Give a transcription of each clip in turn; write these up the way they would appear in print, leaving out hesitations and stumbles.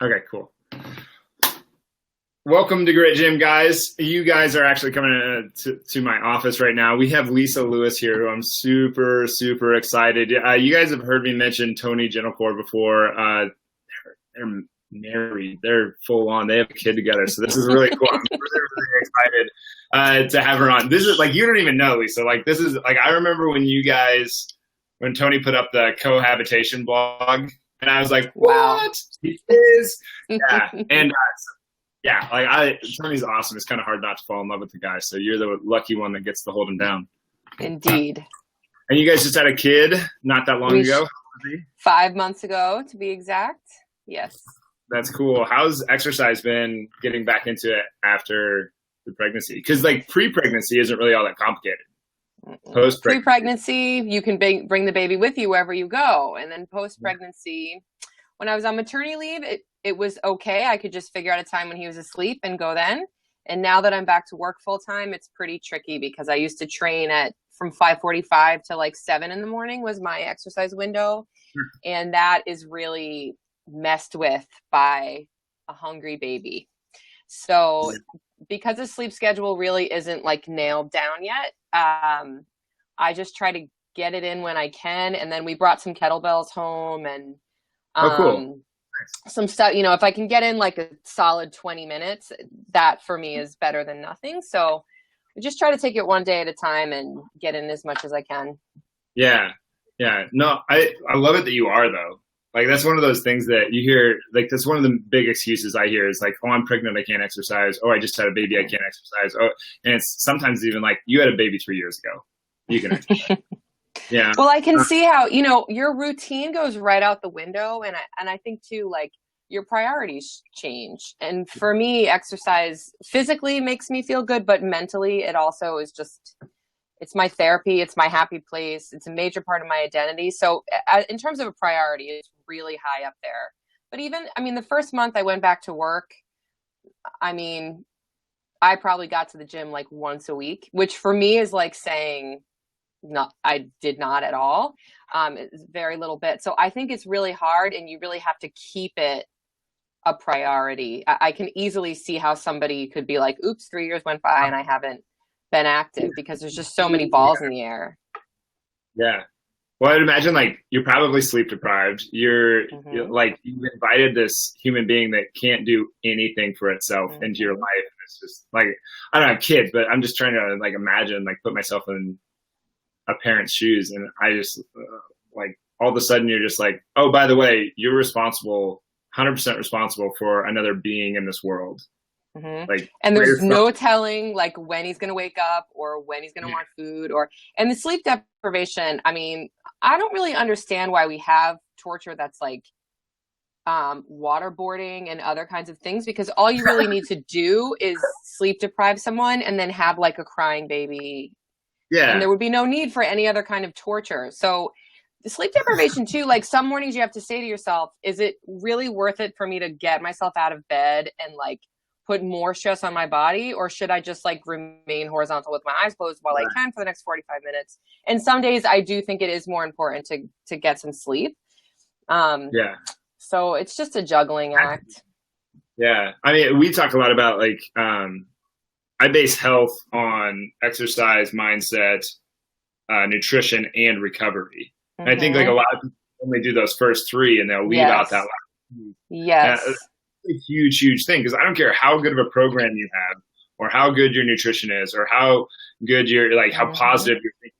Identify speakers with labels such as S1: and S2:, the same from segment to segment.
S1: Okay, cool. Welcome to Grit Gym, guys. You guys are actually coming to my office right now. We have Lisa Lewis here, who I'm super, super excited. You guys have heard me mention Tony Gentilcore before. They're married. They're full on. They have a kid together. So this is really cool. I'm really, really excited to have her on. This is like, you don't even know, Lisa. Like, this is like, I remember when Tony put up the cohabitation blog, and I was like,
S2: wow.
S1: What? He is? Yeah. And yeah, like Tony's awesome. It's kind of hard not to fall in love with the guy. So you're the lucky one that gets to hold him down.
S2: Indeed.
S1: And you guys just had a kid not that long ago?
S2: 5 months ago, to be exact. Yes.
S1: That's cool. How's exercise been getting back into it after the pregnancy? Because like pre-pregnancy isn't really all that complicated.
S2: Pre-pregnancy, you can bring the baby with you wherever you go. And then post-pregnancy, when I was on maternity leave, it was okay. I could just figure out a time when he was asleep and go then. And now that I'm back to work full time, it's pretty tricky because I used to train from 5:45 to like 7 in the morning was my exercise window. And that is really messed with by a hungry baby. So because the sleep schedule really isn't like nailed down yet, I just try to get it in when I can. And then we brought some kettlebells home and
S1: cool.
S2: Some stuff, if I can get in like a solid 20 minutes, that for me is better than nothing. So we just try to take it one day at a time and get in as much as I can.
S1: Yeah. Yeah. No, I love it that you are though. Like that's one of those things that you hear, like that's one of the big excuses I hear is like, oh, I'm pregnant, I can't exercise. Oh, I just had a baby, I can't exercise. Oh, and it's sometimes even like you had a baby 3 years ago. You can exercise. Yeah.
S2: Well, I can see how, your routine goes right out the window. And I think too, like your priorities change. And for me, exercise physically makes me feel good, but mentally it also is just, it's my therapy. It's my happy place. It's a major part of my identity. So in terms of a priority, it's really high up there. But the first month I went back to work, I probably got to the gym like once a week, which for me is like saying, no, I did not at all. It's very little bit. So I think it's really hard and you really have to keep it a priority. I can easily see how somebody could be like, oops, 3 years went by and I haven't been active because there's just so many balls in the air.
S1: Yeah. Well, I'd imagine like you're probably sleep deprived. You're like, you've invited this human being that can't do anything for itself into your life. And it's just like, I don't have kids, but I'm just trying to like imagine, like put myself in a parent's shoes. And I just like all of a sudden you're just like, oh, by the way, you're 100% responsible for another being in this world. Like,
S2: and there's no telling like when he's going to wake up or when he's going to want food and the sleep deprivation. I don't really understand why we have torture that's like waterboarding and other kinds of things, because all you really need to do is sleep deprive someone and then have like a crying baby. Yeah. And there would be no need for any other kind of torture. So the sleep deprivation too, like some mornings you have to say to yourself, is it really worth it for me to get myself out of bed and like put more stress on my body, or should I just like remain horizontal with my eyes closed while I can for the next 45 minutes? And some days I do think it is more important to get some sleep. So it's just a juggling act.
S1: Yeah. We talk a lot about like, I base health on exercise, mindset, nutrition, and recovery. And I think like a lot of people only do those first three and they'll leave out that last.
S2: Yes.
S1: A huge thing, because I don't care how good of a program you have or how good your nutrition is or how good you're like how positive you're thinking.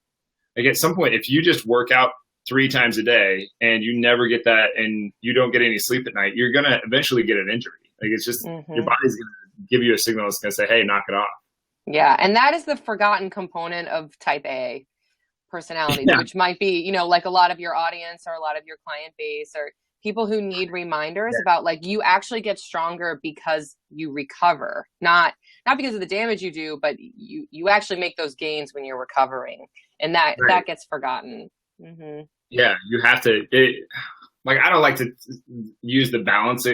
S1: Like at some point, if you just work out 3 times a day and you never get that and you don't get any sleep at night, you're going to eventually get an injury. Like it's just your body's going to give you a signal that's going to say, hey, knock it off.
S2: Yeah. And that is the forgotten component of type A personality, which might be, like a lot of your audience or a lot of your client base or people who need reminders about like you actually get stronger because you recover, not because of the damage you do, but you actually make those gains when you're recovering, and that gets forgotten.
S1: Yeah, you have to. Like I don't like to use the balance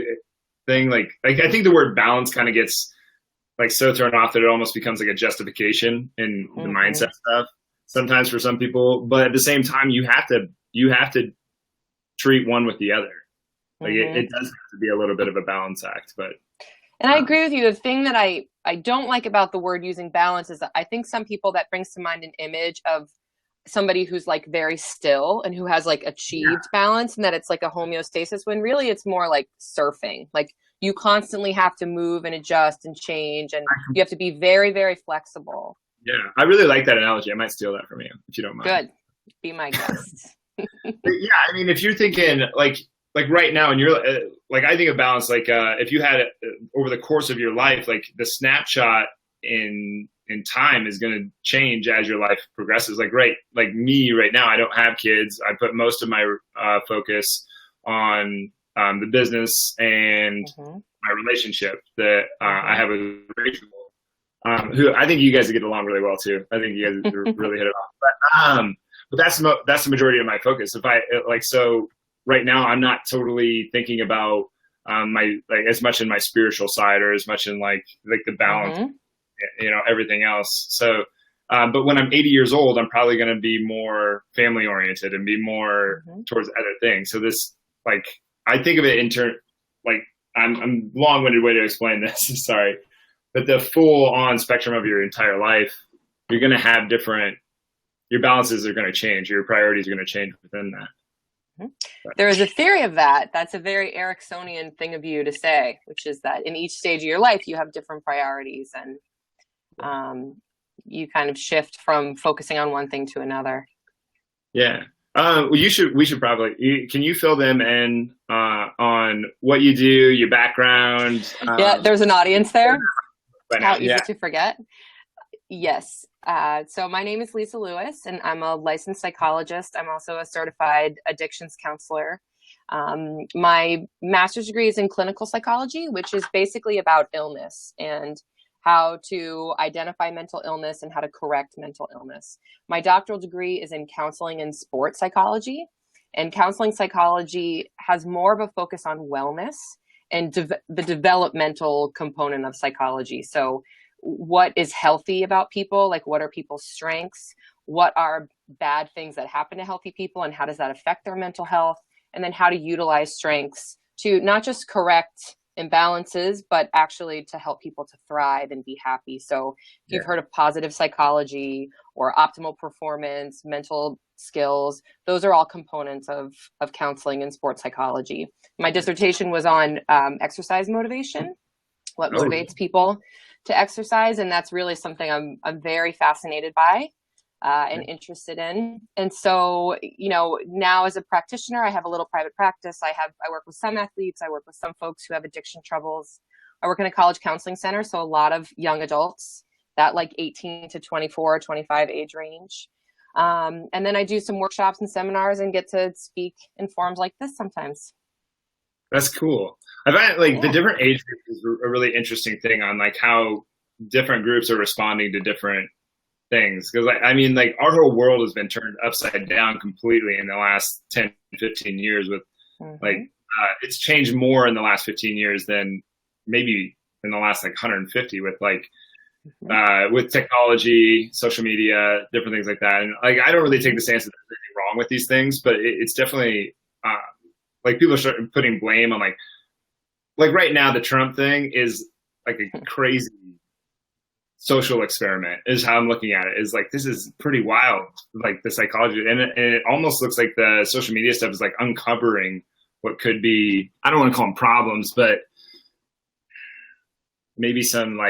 S1: thing. Like I think the word balance kind of gets like so thrown off that it almost becomes like a justification in the mindset stuff sometimes for some people. But at the same time, you have to treat one with the other. Like it does have to be a little bit of a balance act, but.
S2: And I agree with you. The thing that I don't like about the word using balance is that I think some people, that brings to mind an image of somebody who's like very still and who has like achieved balance, and that it's like a homeostasis, when really it's more like surfing. Like you constantly have to move and adjust and change, and you have to be very, very flexible.
S1: Yeah, I really like that analogy. I might steal that from you if you don't mind.
S2: Good. Be my guest.
S1: Yeah, I mean, if you're thinking like right now, and you're like, I think of balance like if you had it over the course of your life, like the snapshot in time is going to change as your life progresses. Like me right now, I don't have kids. I put most of my focus on the business and my relationship that I have with Rachel, who I think you guys get along really well too. I think you guys really hit it off. But that's the majority of my focus. If I so right now, I'm not totally thinking about my as much in my spiritual side, or as much in like the balance, everything else. So, but when I'm 80 years old, I'm probably going to be more family oriented and be more towards other things. So this, I think of it I'm long-winded way to explain this. Sorry, but the full-on spectrum of your entire life, you're going to have your balances are going to change. Your priorities are going to change within that.
S2: There is a theory of that. That's a very Ericksonian thing of you to say, which is that in each stage of your life, you have different priorities, and you kind of shift from focusing on one thing to another.
S1: Yeah. We should probably, can you fill them in on what you do, your background?
S2: Yeah, there's an audience there. How easy
S1: yeah.
S2: to forget. Yes. So my name is Lisa Lewis, and I'm a licensed psychologist. I'm also a certified addictions counselor. My master's degree is in clinical psychology, which is basically about illness and how to identify mental illness and how to correct mental illness. My doctoral degree is in counseling and sports psychology, and counseling psychology has more of a focus on wellness and the developmental component of psychology. So what is healthy about people? Like, what are people's strengths? What are bad things that happen to healthy people, and how does that affect their mental health? And then how to utilize strengths to not just correct imbalances, but actually to help people to thrive and be happy. So if you've heard of positive psychology or optimal performance, mental skills, those are all components of counseling and sports psychology. My dissertation was on exercise motivation, what motivates people to exercise. And that's really something I'm very fascinated by and interested in. And so, now as a practitioner, I have a little private practice. I work with some athletes. I work with some folks who have addiction troubles. I work in a college counseling center. So a lot of young adults, that 18 to 24, 25 age range. And then I do some workshops and seminars and get to speak in forums like this sometimes.
S1: That's cool. I find the different age groups is a really interesting thing on how different groups are responding to different things. Because our whole world has been turned upside down completely in the last 10, 15 years with it's changed more in the last 15 years than maybe in the last 150 with with technology, social media, different things like that. And I don't really take the stance that there's anything wrong with these things, but it's definitely people are starting putting blame on right now the Trump thing is a crazy social experiment is how I'm looking at it. Is this is pretty wild, the psychology, and it almost looks like the social media stuff is uncovering what could be, I don't want to call them problems, but maybe some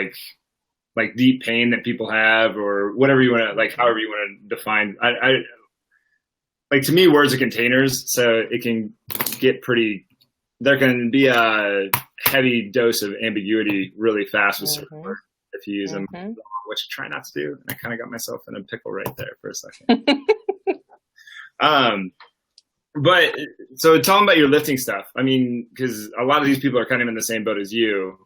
S1: deep pain that people have, or whatever you want to however you want to define. I to me, words are containers, so it can get pretty. There can be a heavy dose of ambiguity really fast with certain words if you use them, which I try not to do. I kind of got myself in a pickle right there for a second. But so tell them about your lifting stuff. Because a lot of these people are kind of in the same boat as you.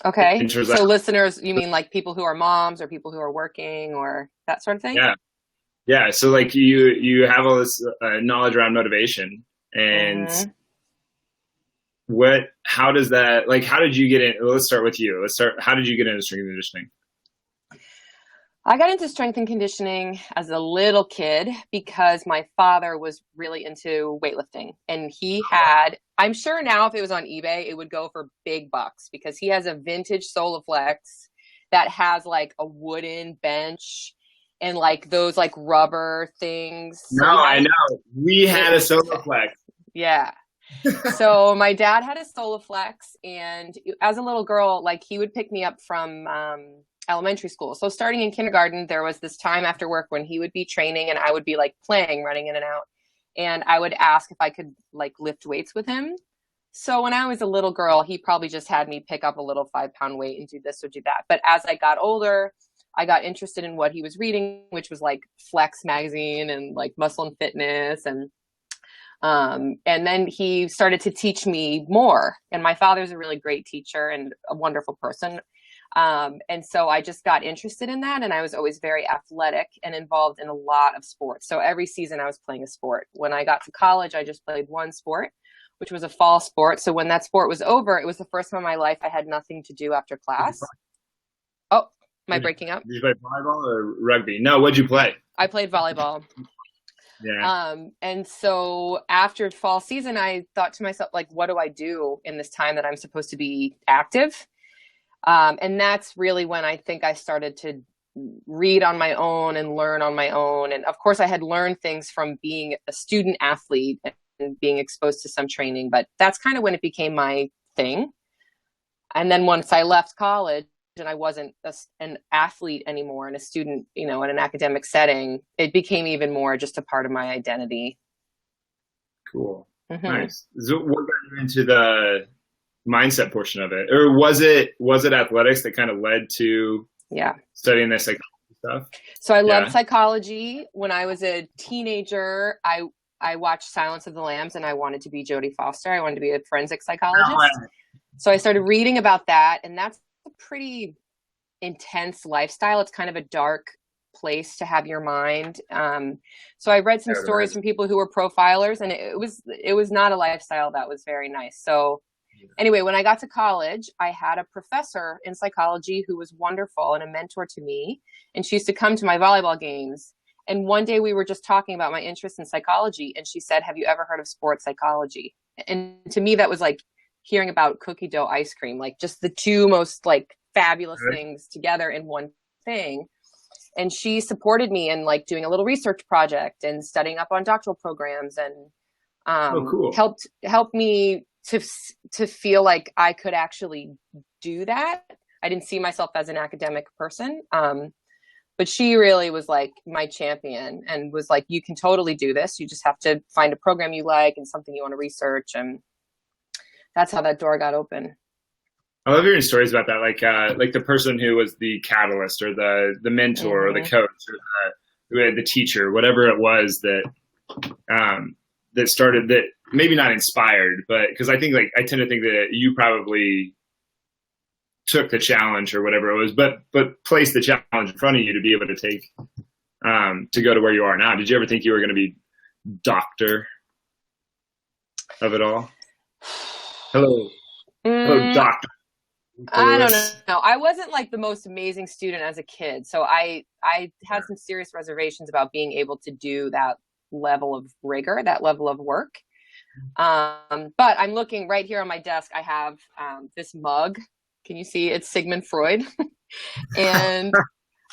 S2: Okay. So listeners, you mean people who are moms or people who are working or that sort of thing?
S1: Yeah. Yeah. So you have all this knowledge around motivation, and how does that, how did you get in? Let's start with you. How did you get into strength and conditioning?
S2: I got into strength and conditioning as a little kid because my father was really into weightlifting, and he had, I'm sure now if it was on eBay, it would go for big bucks because he has a vintage Solaflex that has like a wooden bench and like those like rubber things.
S1: No,
S2: So he
S1: I
S2: had
S1: know. We had a Soloflex.
S2: yeah. So my dad had a Solaflex, and as a little girl, like he would pick me up from elementary school. So starting in kindergarten, there was this time after work when he would be training and I would be like playing, running in and out. And I would ask if I could like lift weights with him. So when I was a little girl, he probably just had me pick up a little 5-pound weight and do this or do that. But as I got older, I got interested in what he was reading, which was like Flex magazine and like Muscle and Fitness, and then he started to teach me more. And my father's a really great teacher and a wonderful person. And so I just got interested in that. And I was always very athletic and involved in a lot of sports. So every season I was playing a sport. When I got to college, I just played one sport, which was a fall sport. So when that sport was over, it was the first time in my life I had nothing to do after class. Oh, am I breaking up?
S1: Did you play volleyball or rugby? No, what'd you play?
S2: I played volleyball.
S1: Yeah.
S2: And so after fall season, I thought to myself, like, what do I do in this time that I'm supposed to be active? And that's really when I think I started to read on my own and learn on my own. And of course I had learned things from being a student athlete and being exposed to some training, but that's kind of when it became my thing. And then once I left college, and I wasn't an athlete anymore and a student, in an academic setting, it became even more just a part of my identity.
S1: Cool.
S2: Mm-hmm.
S1: Nice. So what got you into the mindset portion of it? Or was it athletics that kind of led to studying this psychology stuff?
S2: So I loved psychology. When I was a teenager, I watched Silence of the Lambs and I wanted to be Jodie Foster. I wanted to be a forensic psychologist. So I started reading about that, and that's a pretty intense lifestyle. It's kind of a dark place to have your mind. So I read some stories from people who were profilers, and it was not a lifestyle that was very nice. So anyway, when I got to college, I had a professor in psychology who was wonderful and a mentor to me. And she used to come to my volleyball games. And one day we were just talking about my interest in psychology. And she said, "Have you ever heard of sports psychology?" And to me, that was like hearing about cookie dough ice cream, like just the two most like fabulous things together in one thing. And she supported me in like doing a little research project and studying up on doctoral programs, and
S1: cool.
S2: helped me to feel like I could actually do that. I didn't see myself as an academic person. But she really was like my champion and was like, "You can totally do this. You just have to find a program you like and something you want to research." And that's how that door got open.
S1: I love hearing stories about that, like the person who was the catalyst or the mentor or the coach or the teacher, whatever it was that started, that maybe not inspired, but because I think I tend to think that you probably took the challenge or whatever it was, but placed the challenge in front of you to be able to take to go to where you are now. Did you ever think you were going to be doctor of it all? Hello, doctor.
S2: I don't know. I wasn't like the most amazing student as a kid. So I had some serious reservations about being able to do that level of rigor, that level of work. But I'm looking right here on my desk. I have this mug. Can you see? It's Sigmund Freud. And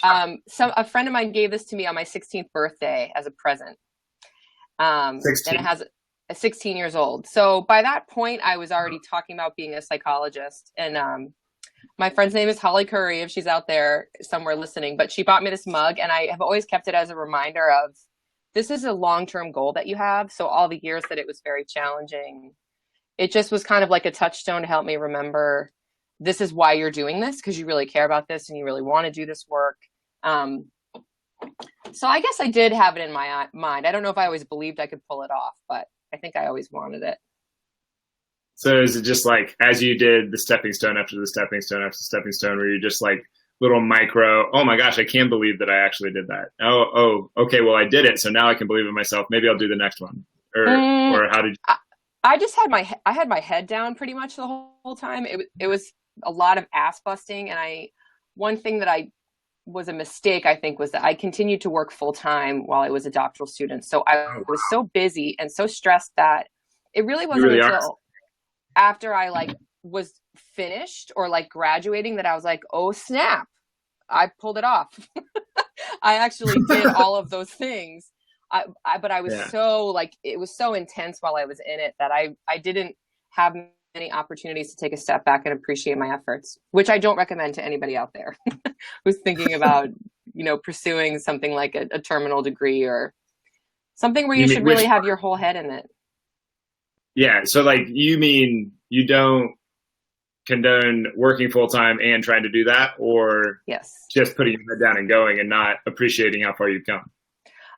S2: a friend of mine gave this to me on my 16th birthday as a present. 16. And it has 16 years old. So by that point, I was already talking about being a psychologist. And my friend's name is Holly Curry, if she's out there somewhere listening. But she bought me this mug, and I have always kept it as a reminder of this is a long-term goal that you have. So all the years that it was very challenging, it just was kind of like a touchstone to help me remember this is why you're doing this, because you really care about this and you really want to do this work. So I guess I did have it in my mind. I don't know if I always believed I could pull it off, but I think I always wanted it.
S1: So is it just like, as you did the stepping stone after the stepping stone after the stepping stone, where you're just like little micro, oh my gosh, I can't believe that I actually did that. Oh, okay, well I did it, so now I can believe it myself. Maybe I'll do the next one. Or how did you?
S2: I just had my head down pretty much the whole time. It was a lot of ass busting, and one thing that I was a mistake, I think, was that I continued to work full time while I was a doctoral student. So I was so busy and so stressed that it really wasn't until after I like was finished or like graduating that I was like, oh snap, I pulled it off. I actually did all of those things. But I was so like, it was so intense while I was in it that I didn't have many opportunities to take a step back and appreciate my efforts, which I don't recommend to anybody out there who's thinking about, pursuing something like a terminal degree or something where you should really have your whole head in it.
S1: Yeah. So like, you mean you don't condone working full time and trying to do that, or
S2: yes,
S1: just putting your head down and going and not appreciating how far you've come?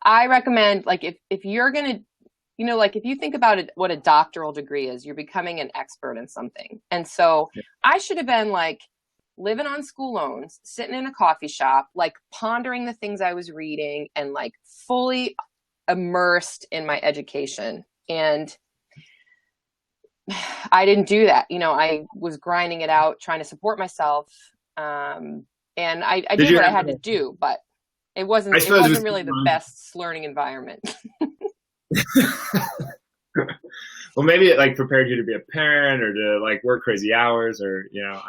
S2: I recommend, like, if you're going to, like if you think about it, what a doctoral degree is, you're becoming an expert in something. And so I should have been like living on school loans, sitting in a coffee shop, like pondering the things I was reading and like fully immersed in my education. And I didn't do that. I was grinding it out, trying to support myself. And I did what I had to do, but it wasn't really the best learning environment.
S1: Well, maybe it like prepared you to be a parent or to like work crazy hours, or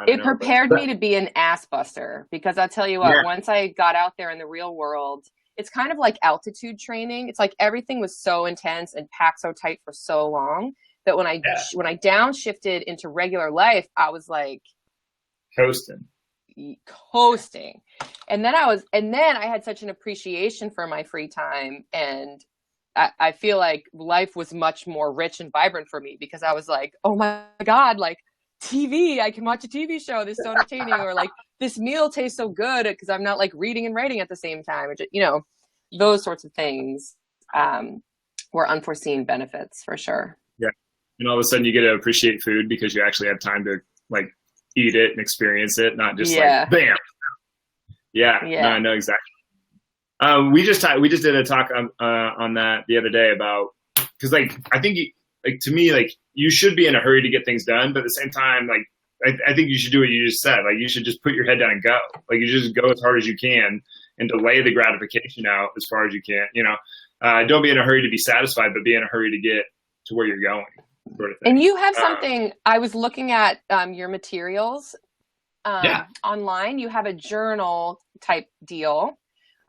S2: it prepared me to be an ass buster, because I'll tell you what, once I got out there in the real world, it's kind of like altitude training. It's like everything was so intense and packed so tight for so long that when I downshifted into regular life, I was like coasting. And then I had such an appreciation for my free time, and I feel like life was much more rich and vibrant for me, because I was like, oh my God, like TV, I can watch a TV show. This is so entertaining. Or like, this meal tastes so good because I'm not like reading and writing at the same time. Those sorts of things were unforeseen benefits for sure.
S1: Yeah. And all of a sudden you get to appreciate food because you actually have time to like eat it and experience it, not just like bam. Yeah. No, I know exactly. We just did a talk on that the other day about, because like I think to me, like, you should be in a hurry to get things done, but at the same time, like I think you should do what you just said. Like, you should just put your head down and go. Like, you just go as hard as you can and delay the gratification out as far as you can. Don't be in a hurry to be satisfied, but be in a hurry to get to where you're going. Sort of thing.
S2: And you have something. I was looking at your materials online. You have a journal type deal.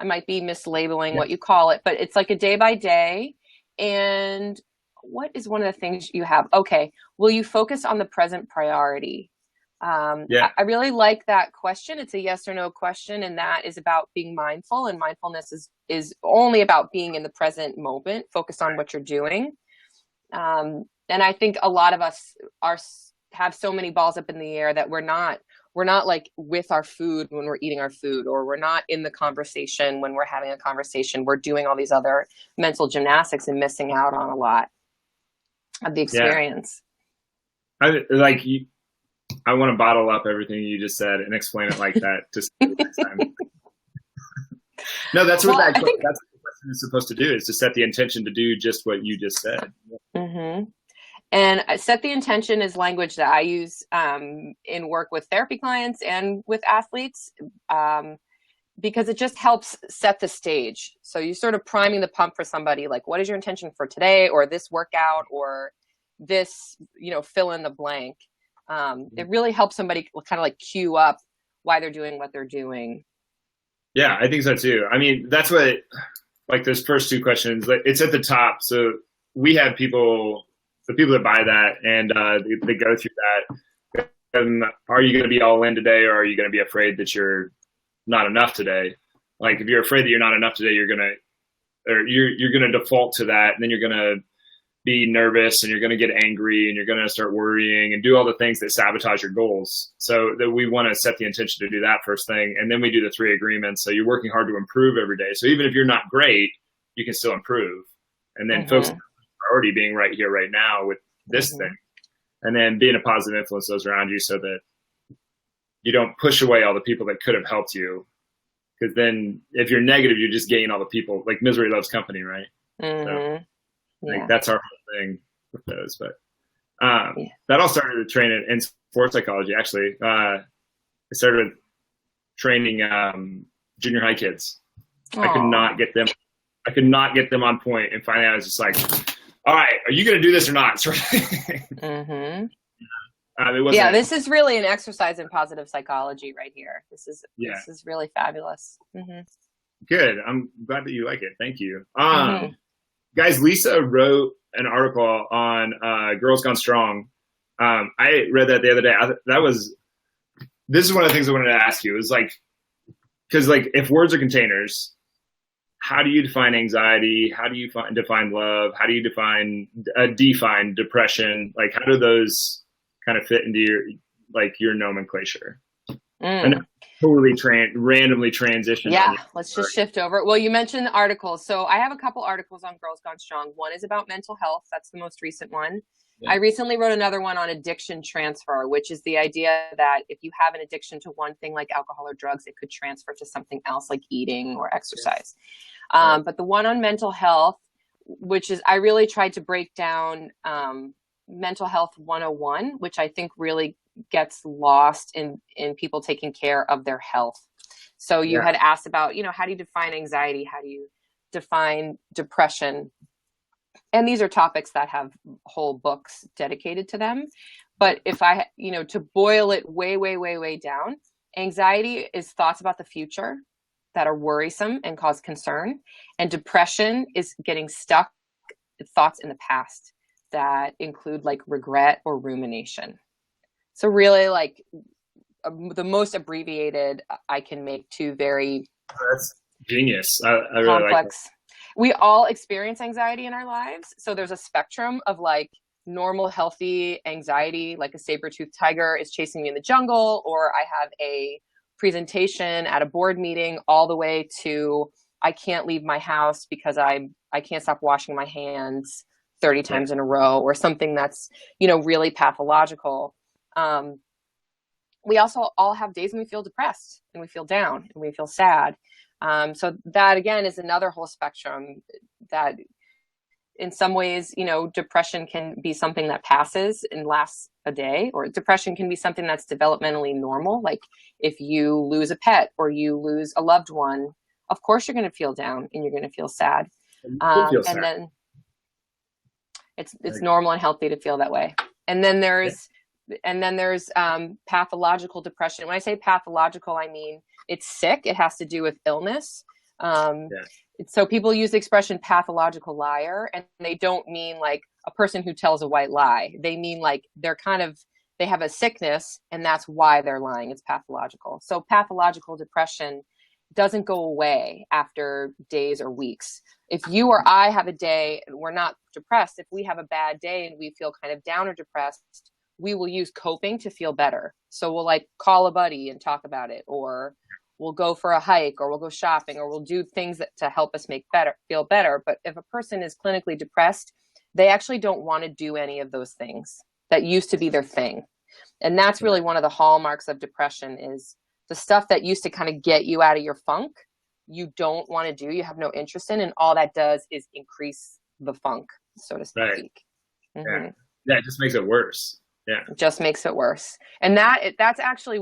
S2: I might be mislabeling what you call it, but it's like a day by day. And what is one of the things you have? Okay. Will you focus on the present priority? I really like that question. It's a yes or no question. And that is about being mindful, and mindfulness is only about being in the present moment, focused on what you're doing. And I think a lot of us have so many balls up in the air that we're not like with our food when we're eating our food, or we're not in the conversation when we're having a conversation. We're doing all these other mental gymnastics and missing out on a lot of the experience.
S1: I want to bottle up everything you just said and explain it like that just next time. No, that's what that's what the question is supposed to do, is to set the intention to do just what you just said.
S2: Mm-hmm. And set the intention is language that I use in work with therapy clients and with athletes, because it just helps set the stage. So you're sort of priming the pump for somebody, like, what is your intention for today, or this workout, or this, fill in the blank. It really helps somebody kind of like cue up why they're doing what they're doing.
S1: Yeah, I think so too. I mean, that's what, like, those first two questions, like, it's at the top. So we have the people that buy that, and they go through that. Are you going to be all in today, or are you going to be afraid that you're not enough today? Like, if you're afraid that you're not enough today, you're going to default to that, and then you're going to be nervous, and you're going to get angry, and you're going to start worrying and do all the things that sabotage your goals. So that we want to set the intention to do that first thing, and then we do the 3 agreements. So you're working hard to improve every day. So even if you're not great, you can still improve, and then focus on priority being right here, right now with this thing, and then being a positive influence those around you, so that you don't push away all the people that could have helped you. Because then if you're negative, you just gain all the people. Like, misery loves company, right? So, like, that's our whole thing with those. But that all started with training in sports psychology. Actually, I started with training junior high kids.
S2: Aww.
S1: I could not get them on point. And finally I was just like, all right, are you going to do this or not?
S2: Mm-hmm.
S1: It
S2: yeah, this is really an exercise in positive psychology right here. This is really fabulous. Mm-hmm.
S1: Good. I'm glad that you like it. Thank you. Guys, Lisa wrote an article on Girls Gone Strong. I read that the other day. This is one of the things I wanted to ask you. It was like, because like if words are containers, how do you define anxiety? How do you define love? How do you define depression? Like, how do those kind of fit into your nomenclature? And totally randomly transition.
S2: Yeah, let's just shift over. Well, you mentioned the articles. So I have a couple articles on Girls Gone Strong. One is about mental health. That's the most recent one. Yeah. I recently wrote another one on addiction transfer, which is the idea that if you have an addiction to one thing like alcohol or drugs, it could transfer to something else like eating or exercise. Yes. But the one on mental health, which is, I really tried to break down mental health 101, which I think really gets lost in people taking care of their health. So you had asked about, how do you define anxiety? How do you define depression? And these are topics that have whole books dedicated to them. But if I, to boil it way, way, way, way down, anxiety is thoughts about the future that are worrisome and cause concern. And depression is getting stuck thoughts in the past that include like regret or rumination. So really like the most abbreviated I can make two very
S1: That's genius. I really
S2: complex.
S1: Like that.
S2: We all experience anxiety in our lives. So there's a spectrum of like normal, healthy anxiety, like a saber-toothed tiger is chasing me in the jungle, or I have a presentation at a board meeting, all the way to I can't leave my house because I can't stop washing my hands 30 times in a row, or something that's, really pathological. We also all have days when we feel depressed and we feel down and we feel sad. So that again is another whole spectrum that in some ways, depression can be something that passes and lasts a day, or depression can be something that's developmentally normal. Like if you lose a pet or you lose a loved one, of course you're going to feel down and you're going to feel sad. And then it's normal and healthy to feel that way. And then there's pathological depression. When I say pathological, I mean it's sick. It has to do with illness. So people use the expression pathological liar, and they don't mean like a person who tells a white lie. They mean like they have a sickness and that's why they're lying. It's pathological. So pathological depression doesn't go away after days or weeks. If you or I have a day and we're not depressed, if we have a bad day and we feel kind of down or depressed, we will use coping to feel better. So we'll like call a buddy and talk about it, or we'll go for a hike, or we'll go shopping, or we'll do things to help us feel better. But if a person is clinically depressed, they actually don't want to do any of those things that used to be their thing. And that's really one of the hallmarks of depression, is the stuff that used to kind of get you out of your funk, you don't want to do, you have no interest in, and all that does is increase the funk, so to speak.
S1: Right. Mm-hmm. Yeah, it just makes it worse. Yeah,
S2: it just makes it worse. And that's actually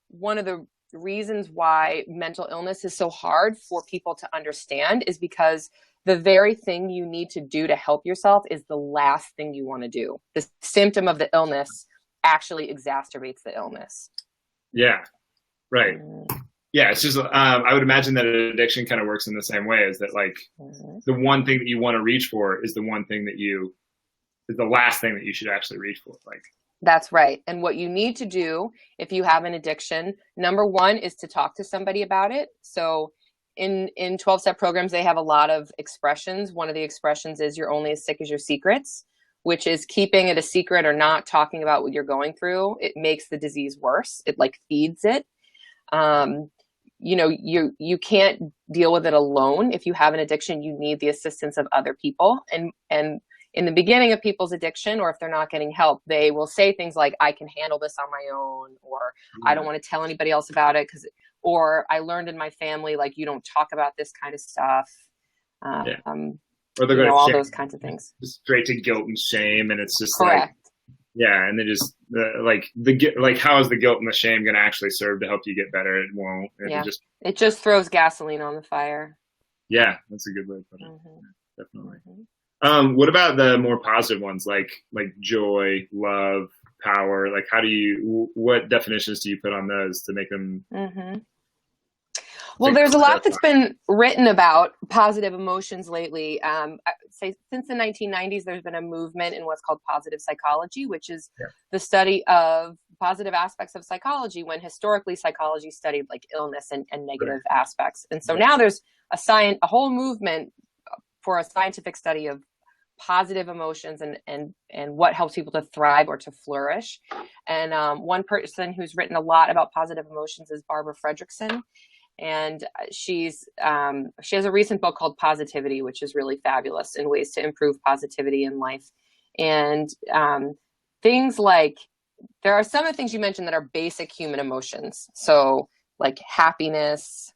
S2: one of the reasons why mental illness is so hard for people to understand, is because the very thing you need to do to help yourself is the last thing you want to do. The symptom of the illness actually exacerbates the illness.
S1: Yeah, right. Yeah, it's just, I would imagine that addiction kind of works in the same way, is that like the one thing that you want to reach for is the one thing that is the last thing that you should actually reach for. Like,
S2: that's right. And what you need to do if you have an addiction, number one, is to talk to somebody about it. So in 12-step programs, they have a lot of expressions. One of the expressions is you're only as sick as your secrets, which is keeping it a secret or not talking about what you're going through. It makes the disease worse. It like feeds it. You can't deal with it alone. If you have an addiction, you need the assistance of other people. And in the beginning of people's addiction, or if they're not getting help, they will say things like, I can handle this on my own, or I don't want to tell anybody else about it, or I learned in my family, like, you don't talk about this kind of stuff. Or
S1: they're going to
S2: all those kinds of things.
S1: Straight to guilt and shame. And it's just
S2: correct.
S1: Yeah, and they just like how is the guilt and the shame going to actually serve to help you get better? It won't.
S2: Yeah, it just throws gasoline on the fire.
S1: Yeah, that's a good way to put it.
S2: Mm-hmm.
S1: Yeah, definitely.
S2: Mm-hmm.
S1: What about the more positive ones, like joy, love, power? Like, what definitions do you put on those to make them?
S2: Mm-hmm. Well, there's a lot that's been written about positive emotions lately. Say since the 1990s, there's been a movement in what's called positive psychology, which is the study of positive aspects of psychology when historically psychology studied like illness and negative aspects. And so now there's a whole movement for a scientific study of positive emotions and what helps people to thrive or to flourish. And one person who's written a lot about positive emotions is Barbara Fredrickson. And she has a recent book called Positivity, which is really fabulous in ways to improve positivity in life. And things like, there are some of the things you mentioned that are basic human emotions. So like happiness,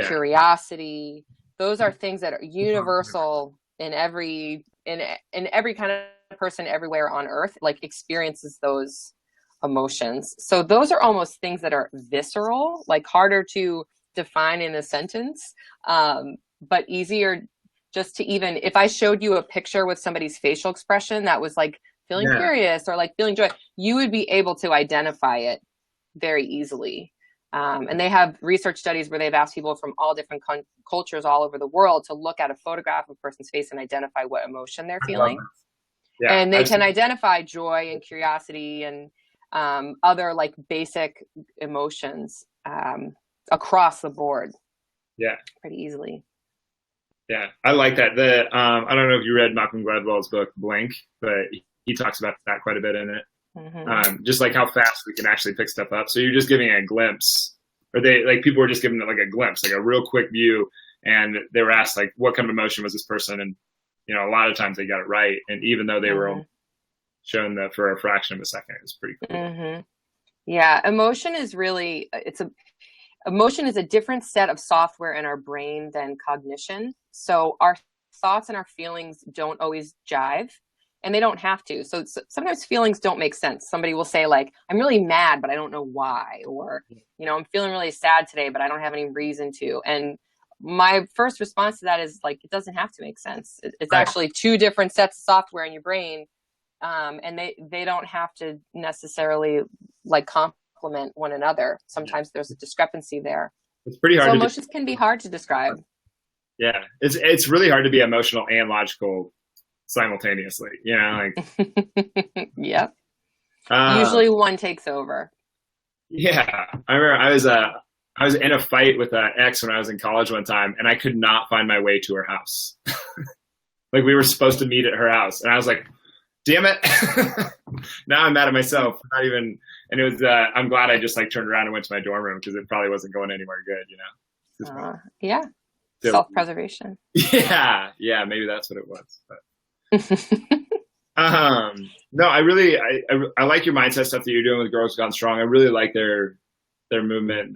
S2: curiosity, those are things that are universal in every kind of person everywhere on earth, like experiences those emotions. So those are almost things that are visceral, like harder to define in a sentence, but easier just to even, if I showed you a picture with somebody's facial expression that was like feeling curious or like feeling joy, you would be able to identify it very easily. And they have research studies where they've asked people from all different cultures all over the world to look at a photograph of a person's face and identify what emotion they're feeling. Yeah, and they can identify joy and curiosity and other like basic emotions across the board. Yeah. Pretty easily.
S1: Yeah, I like that. I don't know if you read Malcolm Gladwell's book, Blank, but he talks about that quite a bit in it. Mm-hmm. Just like how fast we can actually pick stuff up. So you're just giving a glimpse, or people were just giving it like a glimpse, like a real quick view. And they were asked like, what kind of emotion was this person? And, a lot of times they got it right. And even though they were shown that for a fraction of a second, it was pretty cool.
S2: Mm-hmm. Yeah. Emotion is really, emotion is a different set of software in our brain than cognition. So our thoughts and our feelings don't always jive, and they don't have to. So sometimes feelings don't make sense. Somebody will say like, I'm really mad, but I don't know why. Or, I'm feeling really sad today, but I don't have any reason to. And my first response to that is like, it doesn't have to make sense. It's actually two different sets of software in your brain. And they don't have to necessarily like complement one another. Sometimes there's a discrepancy there.
S1: It's pretty hard.
S2: So emotions can be hard to describe.
S1: Yeah, it's really hard to be emotional and logical simultaneously. Like.
S2: Yep. Usually one takes over.
S1: Yeah, I remember I was in a fight with an ex when I was in college one time, and I could not find my way to her house. Like we were supposed to meet at her house, and I was like, damn it. Now I'm mad at myself. Not even, and it was, I'm glad I just like turned around and went to my dorm room because it probably wasn't going anywhere good,
S2: Yeah. So, self-preservation.
S1: Yeah. Maybe that's what it was. But. No, I really, I like your mindset stuff that you're doing with Girls Gone Strong. I really like their movement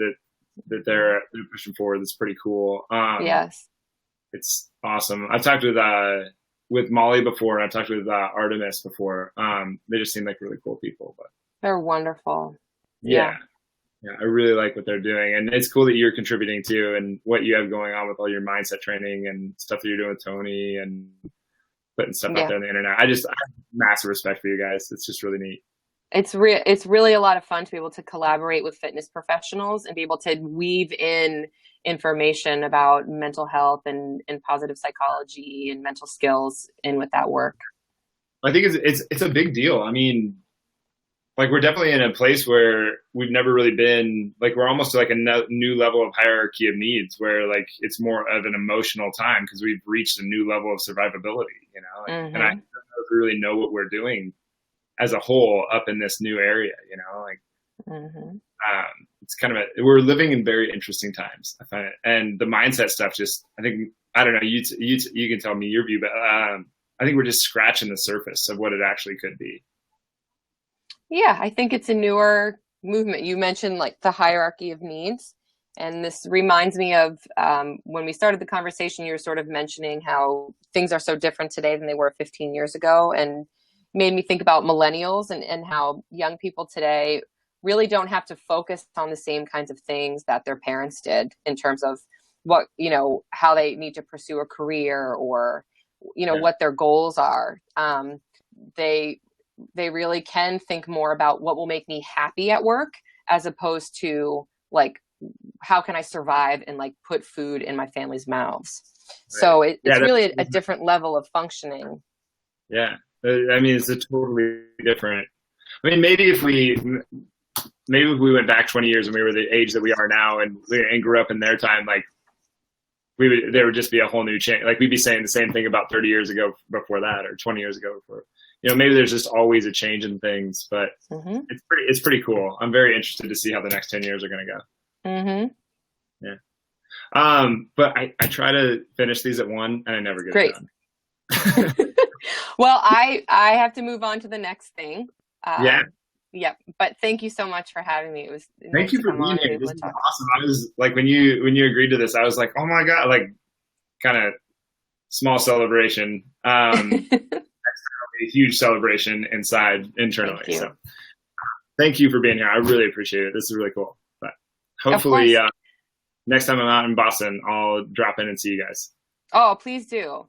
S1: that they're pushing forward. That's pretty cool.
S2: Yes.
S1: It's awesome. I've talked with Molly before, and I've talked with Artemis before. They just seem like really cool people. But
S2: they're wonderful.
S1: Yeah, I really like what they're doing, and it's cool that you're contributing too, and what you have going on with all your mindset training and stuff that you're doing with Tony and putting stuff out there on the internet. I have massive respect for you guys. It's just really neat.
S2: It's really a lot of fun to be able to collaborate with fitness professionals and be able to weave in information about mental health and positive psychology and mental skills in with that work.
S1: I think it's a big deal. I mean, like we're definitely in a place where we've never really been. Like we're almost like a new level of hierarchy of needs, where like it's more of an emotional time because we've reached a new level of survivability. And I don't know if we really know what we're doing as a whole up in this new area. It's kind of we're living in very interesting times. I find it, and the mindset stuff. I don't know. You can tell me your view, but I think we're just scratching the surface of what it actually could be.
S2: Yeah, I think it's a newer movement. You mentioned like the hierarchy of needs, and this reminds me of when we started the conversation. You were sort of mentioning how things are so different today than they were 15 years ago, and made me think about millennials and how young people today really don't have to focus on the same kinds of things that their parents did in terms of what, how they need to pursue a career or,
S1: Yeah.
S2: what their goals are. They really can think more about what will make me happy at work as opposed to like, how can I survive and like put food in my family's mouths?
S1: Right.
S2: So it's
S1: Yeah,
S2: really a different level of functioning.
S1: yeah. I mean, it's a totally different. I mean, maybe if we went back 20 years and we were the age that we are now and grew up in their time, like there would just be a whole new change. Like we'd be saying the same thing about 30 years ago before that, or 20 years ago before. Maybe there's just always a change in things, but it's pretty cool. I'm very interested to see how the next 10 years are going to go.
S2: Mm-hmm.
S1: Yeah. But I try to finish these at 1 and I never get it done.
S2: Well, I have to move on to the next thing.
S1: Yeah.
S2: Yeah. But thank you so much for having me. It was
S1: Thank
S2: nice
S1: you for being here. This is awesome. I was like, when you agreed to this, I was like, oh my God, like kind of small celebration. A huge celebration internally. So thank you for being here. I really appreciate it. This is really cool. But hopefully next time I'm out in Boston, I'll drop in and see you guys.
S2: Oh, please do.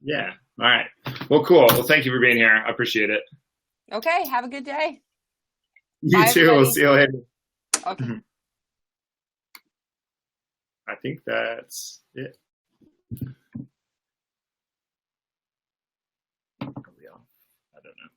S1: Yeah. All right. Well, cool. Well, thank you for being here. I appreciate it.
S2: Okay. Have a good day.
S1: You
S2: Bye,
S1: too.
S2: everybody.
S1: We'll see you later.
S2: Okay.
S1: I think that's it. I don't know.